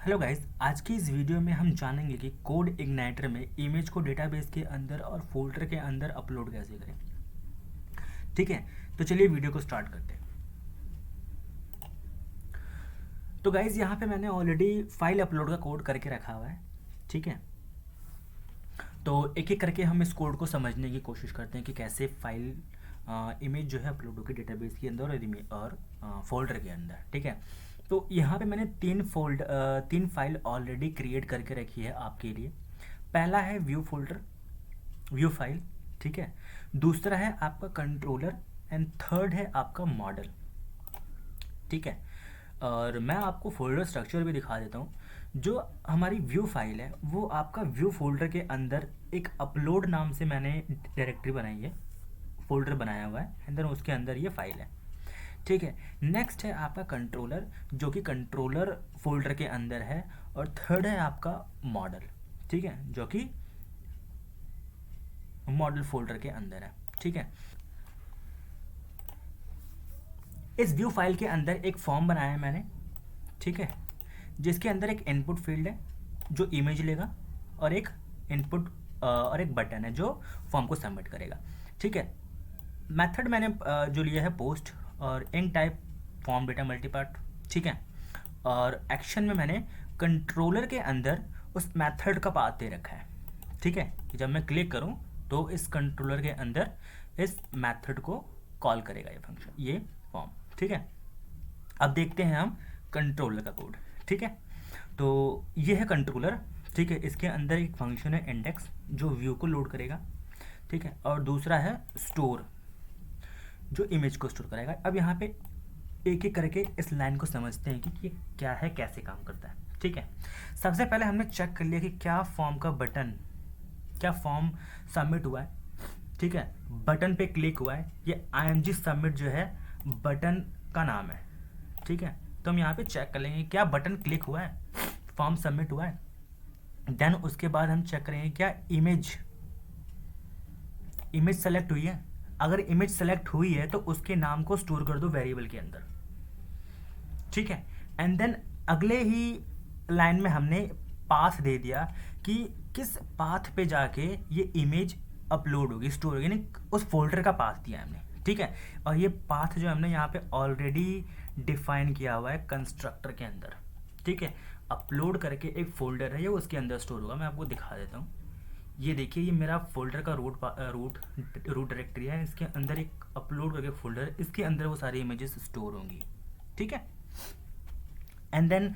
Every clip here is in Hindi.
हेलो गाइस, आज की इस वीडियो में हम जानेंगे कि कोड इग्नाइटर में इमेज को डेटाबेस के अंदर और फोल्डर के अंदर अपलोड कैसे करें। ठीक है, तो चलिए वीडियो को स्टार्ट करते हैं। तो गाइस, यहाँ पे मैंने ऑलरेडी फाइल अपलोड का कोड करके रखा हुआ है। ठीक है, तो एक एक करके हम इस कोड को समझने की कोशिश करते हैं कि कैसे फाइल इमेज जो है अपलोड होगी डेटाबेस के अंदर और फोल्डर के अंदर। ठीक है, तो यहाँ पे मैंने तीन फाइल ऑलरेडी क्रिएट करके रखी है आपके लिए। पहला है व्यू फोल्डर, व्यू फाइल। ठीक है, दूसरा है आपका कंट्रोलर एंड थर्ड है आपका मॉडल। ठीक है, और मैं आपको फोल्डर स्ट्रक्चर भी दिखा देता हूँ। जो हमारी व्यू फाइल है वो आपका व्यू फोल्डर के अंदर एक अपलोड नाम से मैंने डायरेक्टरी बनाई है, फोल्डर बनाया हुआ है, एंड देन उसके अंदर ये फाइल है। ठीक है, नेक्स्ट है आपका कंट्रोलर जो कि कंट्रोलर फोल्डर के अंदर है, और थर्ड है आपका मॉडल। ठीक है, जो कि मॉडल फोल्डर के अंदर है। ठीक है, इस व्यू फाइल के अंदर एक फॉर्म बनाया है मैंने। ठीक है, जिसके अंदर एक इनपुट फील्ड है जो इमेज लेगा, और एक इनपुट और एक बटन है जो फॉर्म को सबमिट करेगा। ठीक है, मेथड मैंने जो लिया है पोस्ट और इन टाइप फॉर्म डेटा मल्टीपार्ट। ठीक है, और एक्शन में मैंने कंट्रोलर के अंदर उस मेथड का पाथ दे रखा है। ठीक है, कि जब मैं क्लिक करूं तो इस कंट्रोलर के अंदर इस मेथड को कॉल करेगा ये फंक्शन, ये फॉर्म। ठीक है, अब देखते हैं हम कंट्रोलर का कोड। ठीक है, तो ये है कंट्रोलर। ठीक है, इसके अंदर एक फंक्शन है इंडेक्स जो व्यू को लोड करेगा। ठीक है, और दूसरा है स्टोर जो इमेज को स्टोर करेगा। अब यहाँ पे एक एक करके इस लाइन को समझते हैं कि ये क्या है, कैसे काम करता है। ठीक है, सबसे पहले हमने चेक कर लिया कि क्या फॉर्म का बटन, क्या फॉर्म सबमिट हुआ है। ठीक है, बटन पे क्लिक हुआ है, ये IMG सबमिट जो है बटन का नाम है। ठीक है, तो हम यहाँ पे चेक कर लेंगे क्या बटन क्लिक हुआ है, फॉर्म सबमिट हुआ है। देन उसके बाद हम चेक करेंगे क्या इमेज सेलेक्ट हुई है। अगर इमेज सेलेक्ट हुई है तो उसके नाम को स्टोर कर दो वेरिएबल के अंदर। ठीक है, एंड देन अगले ही लाइन में हमने पाथ दे दिया कि किस पाथ पे जाके ये इमेज अपलोड होगी, स्टोर होगी, यानी उस फोल्डर का पाथ दिया हमने। ठीक है, और ये पाथ जो हमने यहाँ पे ऑलरेडी डिफाइन किया हुआ है कंस्ट्रक्टर के अंदर। ठीक है, अपलोड करके एक फोल्डर है, ये उसके अंदर स्टोर होगा। मैं आपको दिखा देता हूँ। ये देखिए, ये मेरा फोल्डर का रूट डायरेक्टरी है, इसके अंदर एक अपलोड करके फोल्डर है, इसके अंदर वो सारी इमेजेस स्टोर होंगी। ठीक है, एंड देन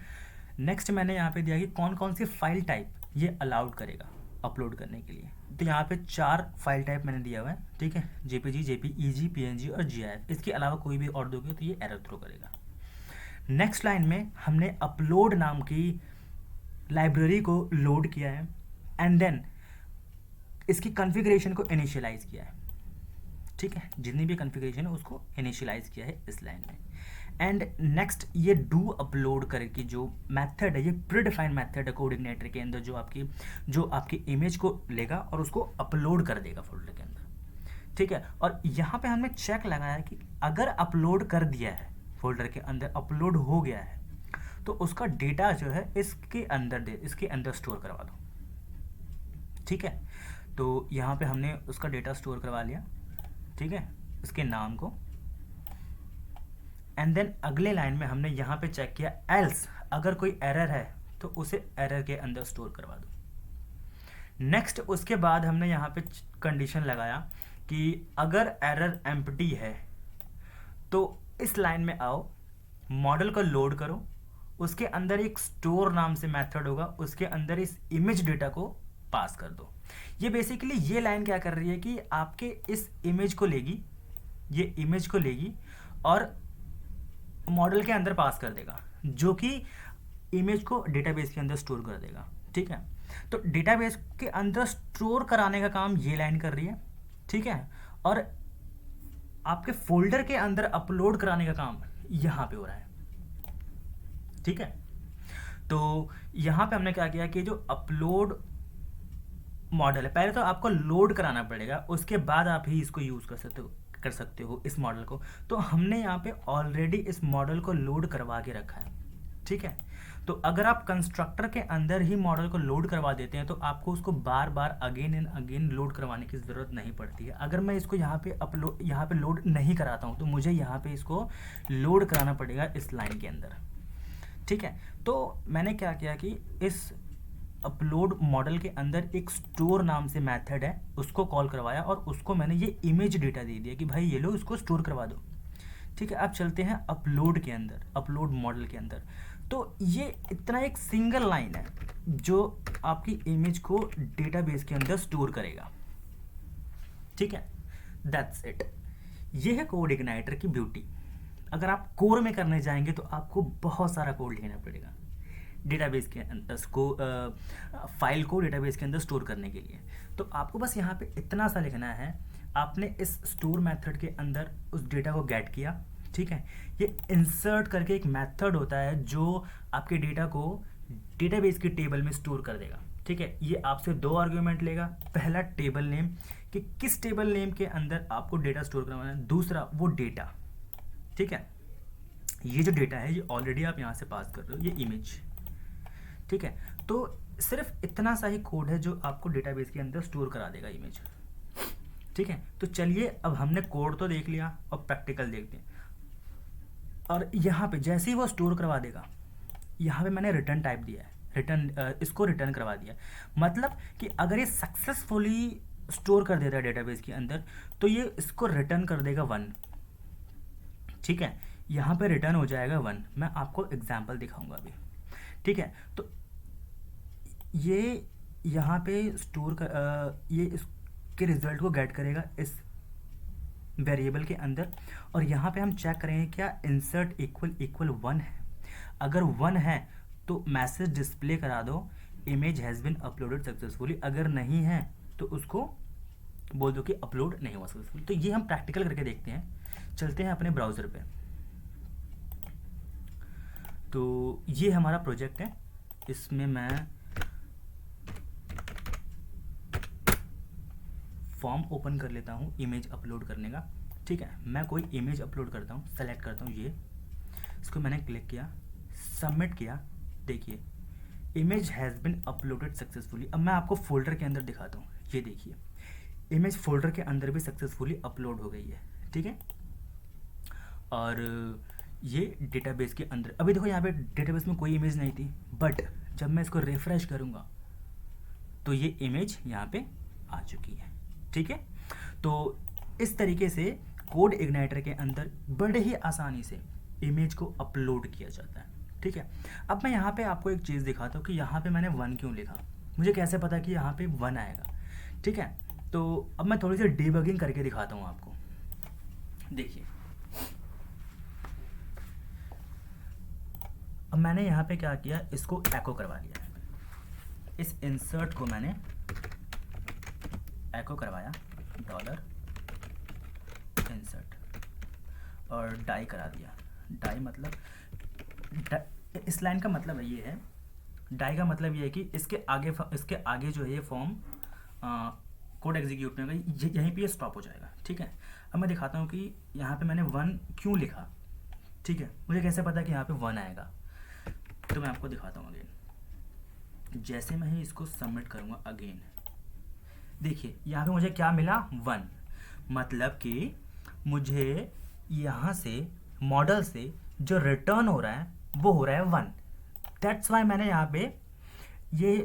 नेक्स्ट मैंने यहाँ पे दिया कि कौन कौन सी फाइल टाइप ये अलाउड करेगा अपलोड करने के लिए। तो यहाँ पे 4 फाइल टाइप मैंने दिया हुआ है। ठीक है, JPG, JPEG, PNG और GIF। इसके अलावा कोई भी और दोगे तो ये एरर थ्रो करेगा। नेक्स्ट लाइन में हमने अपलोड नाम की लाइब्रेरी को लोड किया है, एंड देन इसकी कॉन्फ़िगरेशन को इनिशियलाइज किया है। ठीक है, जितनी भी कॉन्फ़िगरेशन है उसको इनिशियलाइज किया है इस लाइन में। एंड नेक्स्ट ये डू अपलोड करके जो मेथड है, ये प्रीडिफाइंड मेथड है कोड इग्नाइटर के अंदर, जो आपकी इमेज को लेगा और उसको अपलोड कर देगा फोल्डर के अंदर। ठीक है, और यहाँ पे हमने चेक लगाया कि अगर अपलोड कर दिया है, फोल्डर के अंदर अपलोड हो गया है, तो उसका डेटा जो है इसके अंदर स्टोर करवा दो। ठीक है, तो यहाँ पे हमने उसका डेटा स्टोर करवा लिया। ठीक है, उसके नाम को, एंड देन अगले लाइन में हमने यहाँ पे चेक किया एल्स, अगर कोई एरर है तो उसे एरर के अंदर स्टोर करवा दो। नेक्स्ट उसके बाद हमने यहाँ पे कंडीशन लगाया कि अगर एरर एम्प्टी है तो इस लाइन में आओ, मॉडल को लोड करो, उसके अंदर एक स्टोर नाम से मेथड होगा, उसके अंदर इस इमेज डेटा को पास कर दो। ये बेसिकली ये लाइन क्या कर रही है कि आपके इस इमेज को लेगी, ये इमेज को लेगी और मॉडल के अंदर पास कर देगा, जो कि इमेज को डेटाबेस के अंदर स्टोर कर देगा। ठीक है, तो डेटाबेस के अंदर स्टोर कराने का काम ये लाइन कर रही है। ठीक है, और आपके फोल्डर के अंदर अपलोड कराने का काम यहाँ पे हो रहा है। ठीक है, तो यहाँ पे हमने क्या किया कि जो अपलोड मॉडल है, पहले तो आपको लोड कराना पड़ेगा, उसके बाद आप ही इसको यूज़ कर सकते हो इस मॉडल को। तो हमने यहाँ पे ऑलरेडी इस मॉडल को लोड करवा के रखा है। ठीक है। तो अगर आप कंस्ट्रक्टर के अंदर ही मॉडल को लोड करवा देते हैं तो आपको उसको बार बार अगेन एंड अगेन लोड करवाने की ज़रूरत नहीं पड़ती है। अगर मैं इसको यहाँ पे लोड नहीं कराता हूँ तो मुझे यहाँ पे इसको लोड कराना पड़ेगा इस लाइन के अंदर, ठीक है। तो मैंने क्या किया कि इस अपलोड मॉडल के अंदर एक स्टोर नाम से मेथड है, उसको कॉल करवाया और उसको मैंने ये इमेज डेटा दे दिया कि भाई ये लो इसको स्टोर करवा दो, ठीक है। अब चलते हैं अपलोड के अंदर, अपलोड मॉडल के अंदर। तो ये इतना एक सिंगल लाइन है जो आपकी इमेज को डेटाबेस के अंदर स्टोर करेगा, ठीक है। That's it. ये है कोड इग्नाइटर की ब्यूटी। अगर आप कोर में करने जाएंगे तो आपको बहुत सारा कोड लिखना पड़ेगा डेटाबेस के अंदर फाइल को डेटाबेस के अंदर स्टोर करने के लिए। तो आपको बस यहाँ पे इतना सा लिखना है, आपने इस स्टोर मेथड के अंदर उस डेटा को गेट किया, ठीक है। ये इंसर्ट करके एक मेथड होता है जो आपके डेटा को डेटाबेस के टेबल में स्टोर कर देगा, ठीक है। ये आपसे 2 आर्ग्यूमेंट लेगा, पहला टेबल नेम कि किस टेबल नेम के अंदर आपको डेटा स्टोर करवाना है, दूसरा वो डेटा, ठीक है। ये जो डेटा है ये ऑलरेडी आप यहाँ से पास कर रहे हो, ये इमेज, ठीक है। तो सिर्फ इतना सा ही कोड है जो आपको डेटाबेस के अंदर स्टोर करा देगा इमेज, ठीक है। तो चलिए अब हमने कोड तो देख लिया और प्रैक्टिकल देखते हैं। और यहाँ पे जैसे ही वो स्टोर करवा देगा, यहाँ पे मैंने रिटर्न टाइप दिया है, इसको रिटर्न करवा दिया। मतलब कि अगर ये सक्सेसफुली स्टोर कर देता है डेटाबेस के अंदर तो ये इसको रिटर्न कर देगा 1, ठीक है। यहाँ पे रिटर्न हो जाएगा 1। मैं आपको एग्जांपल दिखाऊंगा अभी, ठीक है। तो ये यहाँ पे स्टोर कर ये इसके रिजल्ट को गेट करेगा इस वेरिएबल के अंदर और यहाँ पे हम चेक करेंगे क्या इंसर्ट इक्वल 1 है। अगर 1 है तो मैसेज डिस्प्ले करा दो image has been uploaded successfully, अगर नहीं है तो उसको बोल दो कि अपलोड नहीं हुआ सक्सेसफुल। तो ये हम प्रैक्टिकल करके देखते हैं। चलते हैं अपने ब्राउज़र पे। तो ये हमारा प्रोजेक्ट है, इसमें मैं फॉर्म ओपन कर लेता हूँ इमेज अपलोड करने का, ठीक है। मैं कोई इमेज अपलोड करता हूँ, सेलेक्ट करता हूँ ये, इसको मैंने क्लिक किया, सबमिट किया, देखिए image has been uploaded successfully. अब मैं आपको फोल्डर के अंदर दिखाता हूँ, ये देखिए इमेज फोल्डर के अंदर भी सक्सेसफुली अपलोड हो गई है, ठीक है। और ये डेटाबेस के अंदर अभी देखो यहाँ पे डेटाबेस में कोई इमेज नहीं थी, बट जब मैं इसको रिफ्रेश करूँगा तो ये इमेज यहाँ पे आ चुकी है, ठीक है। तो इस तरीके से कोड इग्नाइटर के अंदर बड़े ही आसानी से इमेज को अपलोड किया जाता है, ठीक है। अब मैं यहाँ पे आपको एक चीज़ दिखाता हूँ कि यहाँ पे मैंने 1 क्यों लिखा, मुझे कैसे पता कि यहाँ पे 1 आएगा, ठीक है। तो अब मैं थोड़ी सी डिबगिंग करके दिखाता हूँ आपको, देखिए। अब मैंने यहाँ पे क्या किया, इसको एको करवा लिया, इस इंसर्ट को मैंने एको करवाया $insert और डाई करा दिया। डाई मतलब इस लाइन का मतलब ये है, डाई का मतलब ये है कि इसके आगे जो है ये फॉर्म कोड एग्जीक्यूट नहीं होगा, यहीं पे ये स्टॉप हो जाएगा, ठीक है। अब मैं दिखाता हूँ कि यहाँ पे मैंने 1 क्यों लिखा, ठीक है। मुझे कैसे पता कि यहाँ पे 1 आएगा, तो मैं आपको दिखाता हूँ अगेन। जैसे मैं ही इसको सबमिट करूँगा अगेन, देखिए यहाँ पे मुझे क्या मिला, 1। मतलब कि मुझे यहाँ से मॉडल से जो रिटर्न हो रहा है वो हो रहा है 1। दैट्स वाई मैंने यहाँ पे ये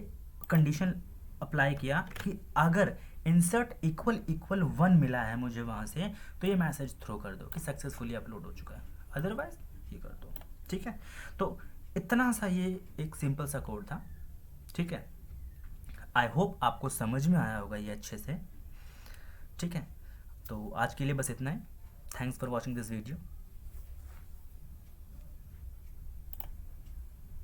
कंडीशन अप्लाई किया कि अगर इंसर्ट इक्वल 1 मिला है मुझे वहाँ से तो ये मैसेज थ्रो कर दो कि सक्सेसफुली अपलोड हो चुका है, अदरवाइज ये कर दो, ठीक है। तो इतना सा ये एक सिंपल सा कोड था, ठीक है। आई होप आपको समझ में आया होगा ये अच्छे से, ठीक है। तो आज के लिए बस इतना ही। Thanks for watching this video.